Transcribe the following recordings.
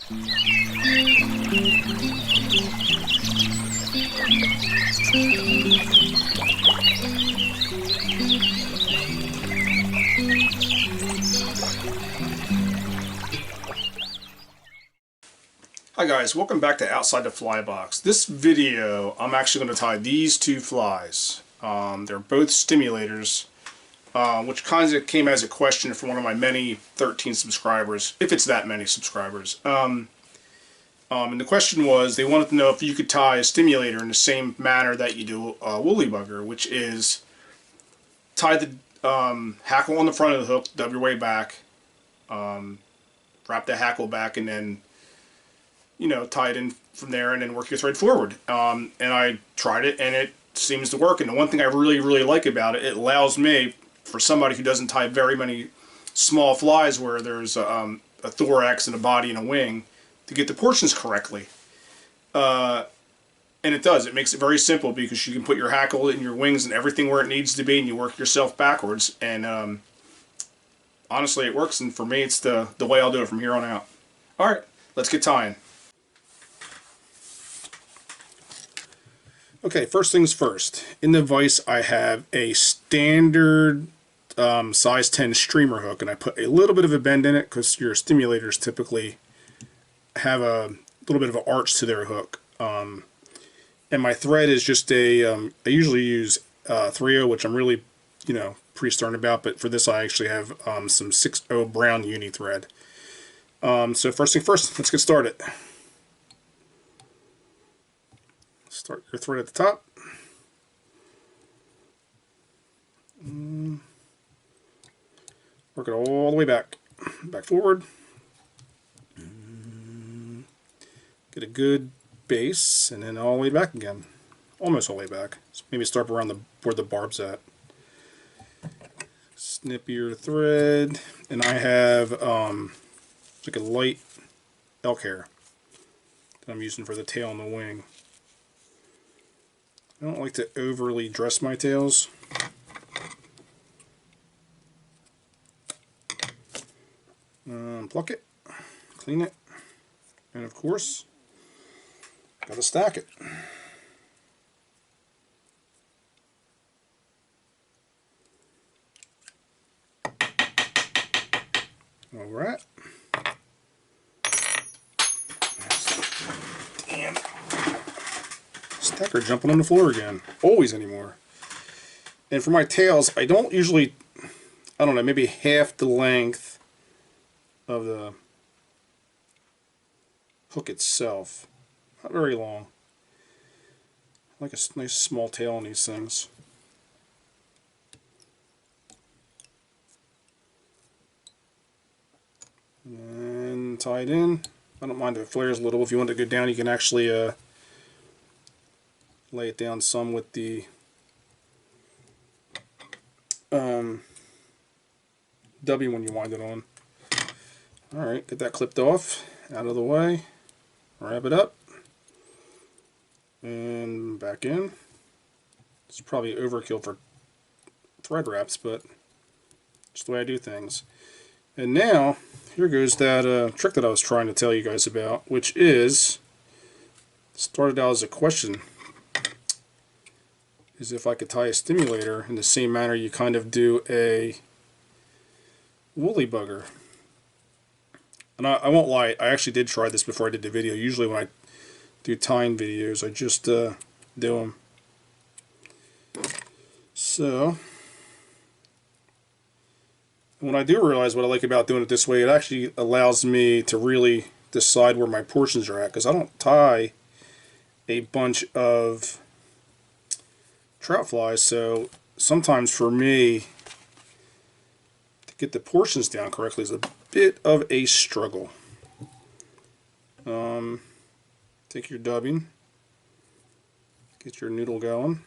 Hi guys, welcome back to Outside the Fly Box. This video, I'm actually going to tie these two flies. They're both stimulators, which kind of came as a question from one of my many 13 subscribers, if it's that many subscribers. And the question was, they wanted to know if you could tie a stimulator in the same manner that you do a woolly bugger, which is tie the hackle on the front of the hook, dub your way back, wrap the hackle back, and then tie it in from there and then work your thread forward. And I tried it and it seems to work. And the one thing I really like about it, it allows me, for somebody who doesn't tie very many small flies where there's a thorax and a body and a wing, to get the portions correctly. And it does. It makes it very simple because you can put your hackle and your wings and everything where it needs to be, and you work yourself backwards. And honestly, it works. And for me, it's the way I'll do it from here on out. All right, let's get tying. Okay, first things first. In the vise, I have a standard size 10 streamer hook, and I put a little bit of a bend in it because your stimulators typically have a little bit of an arch to their hook. And my thread is just I usually use 3/0, which I'm really, pretty stern about, but for this I actually have some 6/0 brown uni thread. So first thing first, let's get started. Start your thread at the top. Work it all the way back forward. Get a good base, and then all the way back again. Almost all the way back. So maybe start around where the barb's at. Snip your thread, and I have like a light elk hair that I'm using for the tail and the wing. I don't like to overly dress my tails. Pluck it, clean it, and of course, gotta stack it. Alright. Damn. Stacker jumping on the floor again. Always anymore. And for my tails, I don't usually, I don't know, maybe half the length of the hook itself. Not very long. I like a nice small tail on these things. And tie it in. I don't mind if it flares a little. If you want to go down, you can actually lay it down some with the W when you wind it on. Alright, get that clipped off, out of the way, wrap it up, and back in. It's probably overkill for thread wraps, but just the way I do things. And now, here goes that trick that I was trying to tell you guys about, which is, started out as a question, is if I could tie a stimulator in the same manner you kind of do a woolly bugger. And I won't lie, I actually did try this before I did the video. Usually when I do tying videos, I just do them. So, when I do realize what I like about doing it this way, it actually allows me to really decide where my portions are at, because I don't tie a bunch of trout flies, so sometimes for me to get the portions down correctly is a bit of a struggle. Take your dubbing, get your noodle going.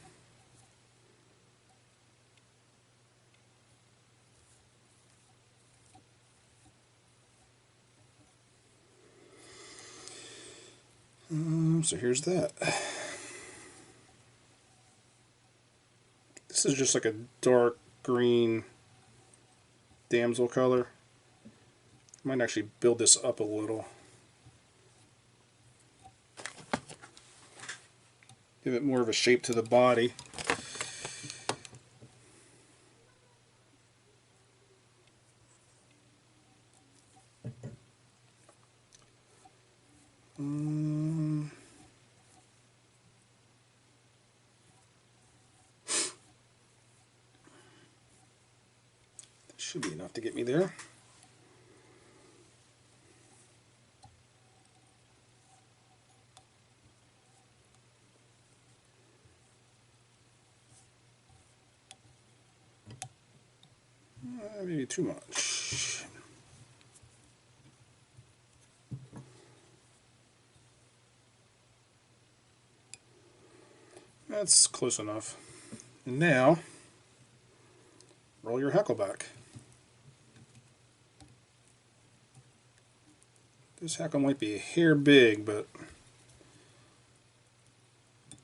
So here's that. This is just like a dark green damsel color. I might actually build this up a little. Give it more of a shape to the body. Should be enough to get me there. Maybe too much. That's close enough. And now, roll your hackle back. This hackle might be a hair big, but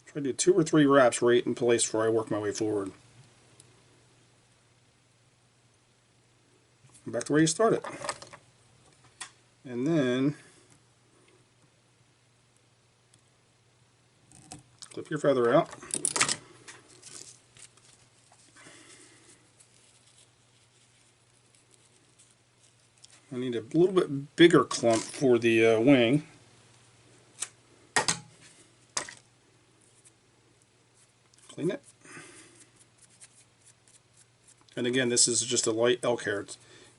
try to do 2 or 3 wraps right in place before I work my way forward. And back to where you started. And then clip your feather out. I need a little bit bigger clump for the wing. Clean it. And again, this is just a light elk hair.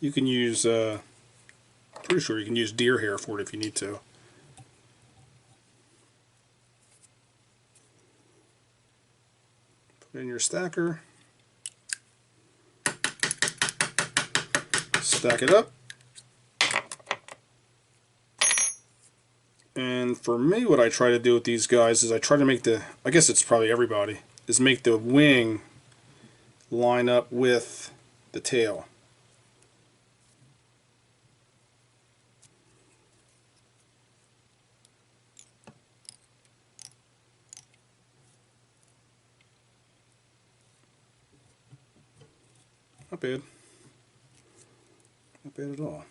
You can use, pretty sure you can use deer hair for it if you need to. Put it in your stacker. Stack it up. And for me, what I try to do with these guys is I try to make the, I guess it's probably everybody, is make the wing line up with the tail. Not bad. Not bad at all.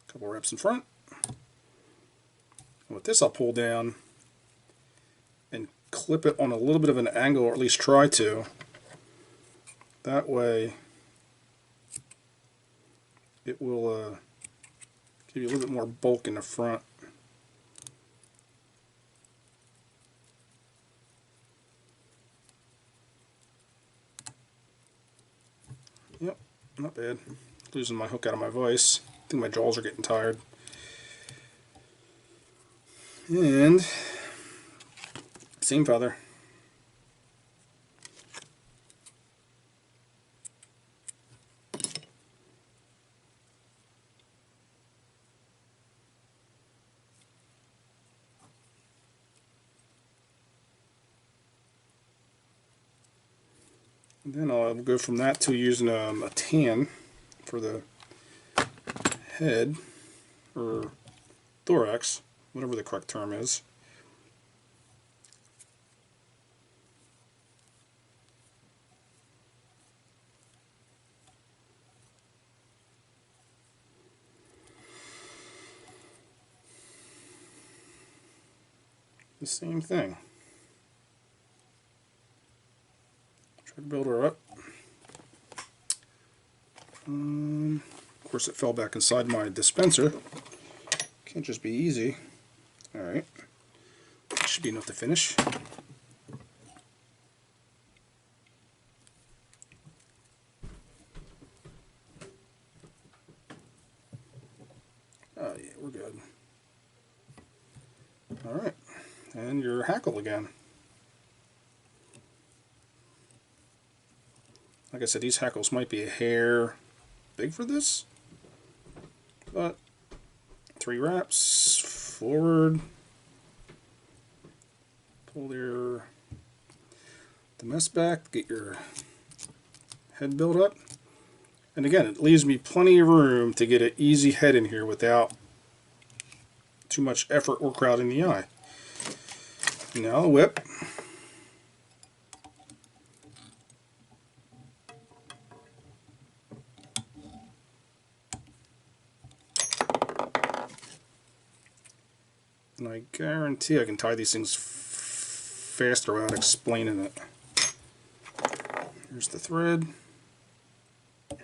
A couple wraps in front. And with this, I'll pull down and clip it on a little bit of an angle, or at least try to. That way, it will give you a little bit more bulk in the front. Yep, not bad. Losing my hook out of my vise. I think my jaws are getting tired. And same feather. And then I'll go from that to using a tan for the head, or thorax, whatever the correct term is. The same thing. Try to build her up. Of course, it fell back inside my dispenser. Can't just be easy. Alright. That should be enough to finish. Oh yeah, we're good. Alright. And your hackle again. Like I said, these hackles might be a hair big for this, but 3 wraps, forward, pull the mess back, get your head built up, and again, it leaves me plenty of room to get an easy head in here without too much effort or crowding the eye. Now the whip. And I guarantee I can tie these things faster without explaining it. Here's the thread. A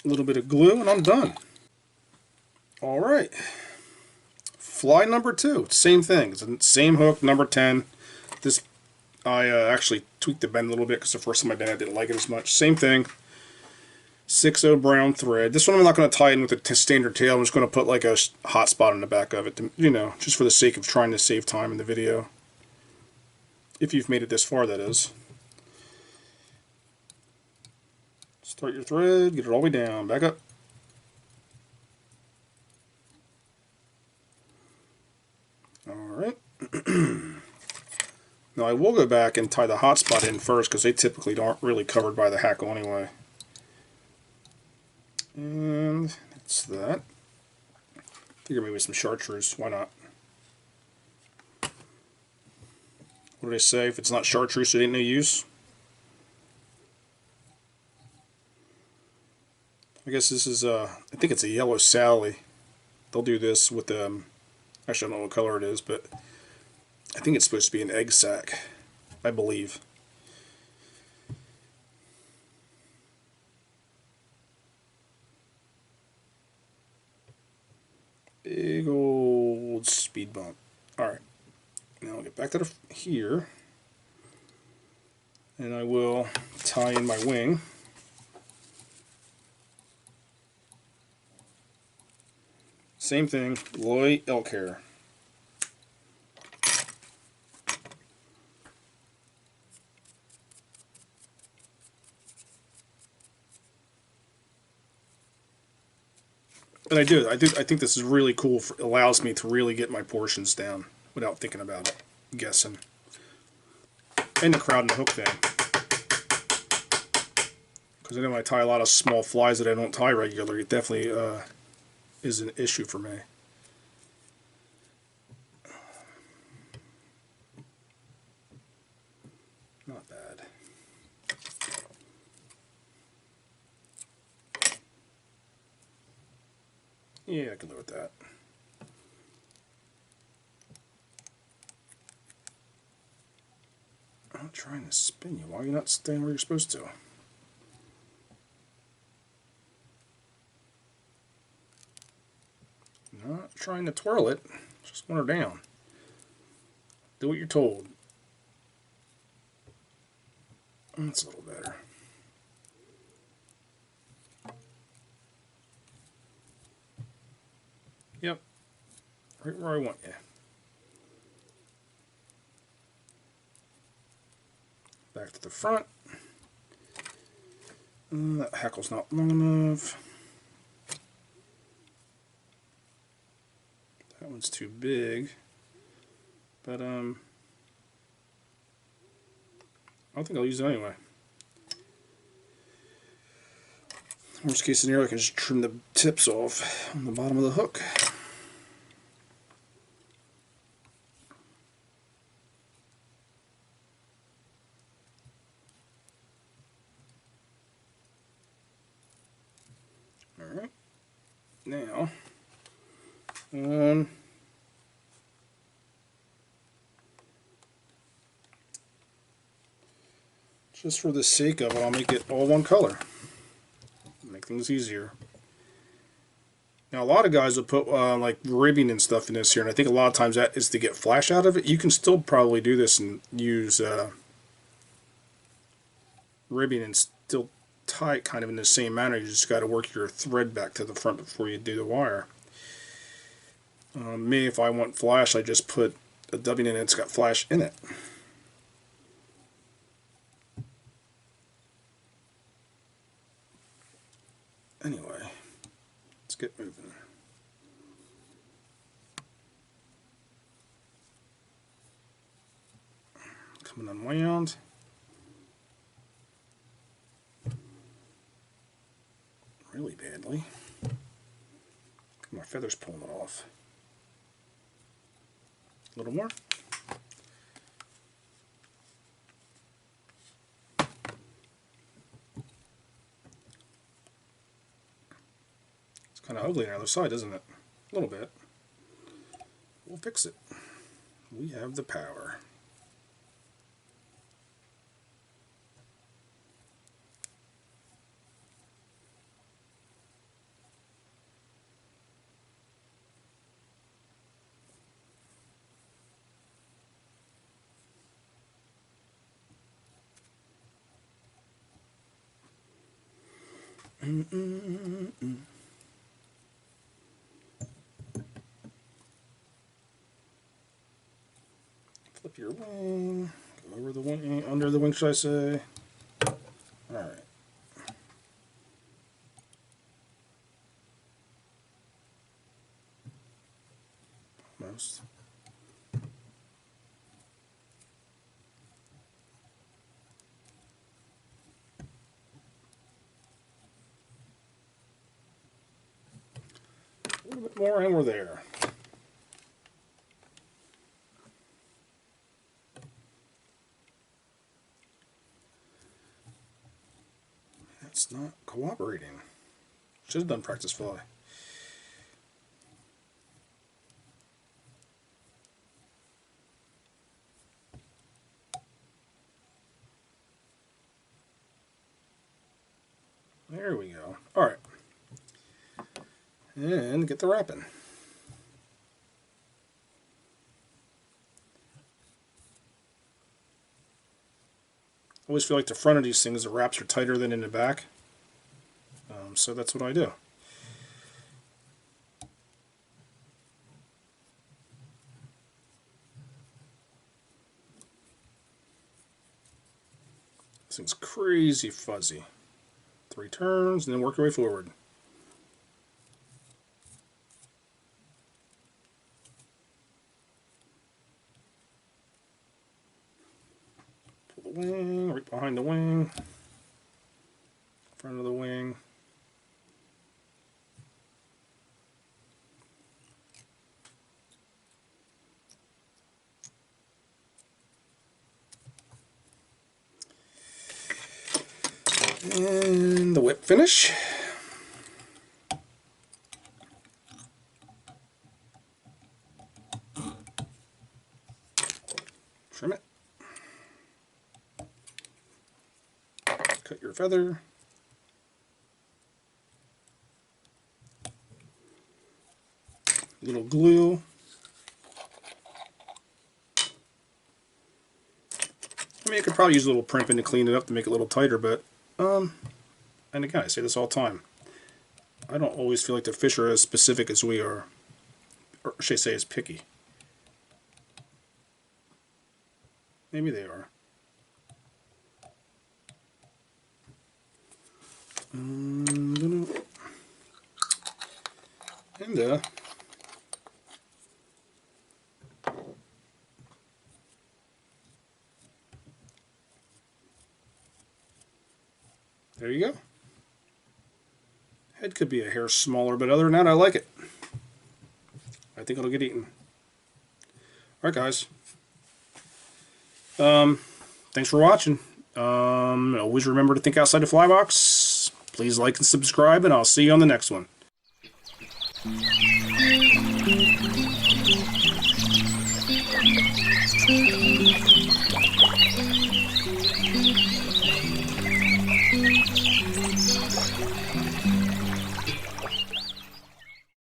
little bit of glue and I'm done. Alright. Fly number 2. Same thing. It's the same hook, number 10. This, I actually tweaked the bend a little bit because the first time I did it, I didn't like it as much. Same thing. 6/0 brown thread. This one I'm not going to tie in with a standard tail. I'm just going to put like a hot spot on the back of it, to, you know, just for the sake of trying to save time in the video. If you've made it this far, that is. Start your thread, get it all the way down, back up. Alright. Now I will go back and tie the hot spot in first because they typically aren't really covered by the hackle anyway. And that's that. Figure maybe some chartreuse, why not? What did I say? If it's not chartreuse, it ain't no use. I guess this is, I think it's a yellow Sally. They'll do this with, actually I don't know what color it is, but I think it's supposed to be an egg sac, I believe. Big old speed bump. Alright, now I'll get back to here, and I will tie in my wing. Same thing, light elk hair. And I think this is really cool. It allows me to really get my portions down without thinking about it, guessing. And the crowd and the hook thing. Because I know I tie a lot of small flies that I don't tie regularly. It definitely is an issue for me. Not bad. Yeah, I can live with that. I'm trying to spin you. Why are you not staying where you're supposed to? Not trying to twirl it. Just want her down. Do what you're told. That's a little better. Yep. Right where I want you. Back to the front. That hackle's not long enough. That one's too big. But I don't think I'll use it anyway. Worst case scenario, I can just trim the tips off on the bottom of the hook. Alright. Now, just for the sake of it, I'll make it all one color. Make things easier. Now, a lot of guys will put like ribbing and stuff in this here, and I think a lot of times that is to get flash out of it. You can still probably do this and use ribbing and still tie it kind of in the same manner. You just got to work your thread back to the front before you do the wire. Me, if I want flash, I just put a dubbing in it. It's got flash in it. Anyway, let's get moving. Coming unwound. Really badly. My feather's pulling it off. A little more. It's kind of ugly on the other side, isn't it? A little bit. We'll fix it. We have the power. Flip your wing, go over the wing, under the wing, should I say. Alright. Almost. A little bit more and we're there. It's not cooperating. Should have done practice fly. There we go. Alright. And get the wrapping. I always feel like the front of these things, the wraps are tighter than in the back. So that's what I do. This thing's crazy fuzzy. 3 turns and then work your way forward. Pull the wing, right behind the wing, front of the wing. And the whip finish. Trim it. Cut your feather. Little glue. I mean, you could probably use a little primping to clean it up to make it a little tighter, but and again, I say this all the time, I don't always feel like the fish are as specific as we are, or should I say as picky. Maybe they are. And there you go. Head could be a hair smaller, but other than that, I like it. I think it'll get eaten. Alright, guys. Thanks for watching. Always remember to think outside the fly box. Please like and subscribe, and I'll see you on the next one.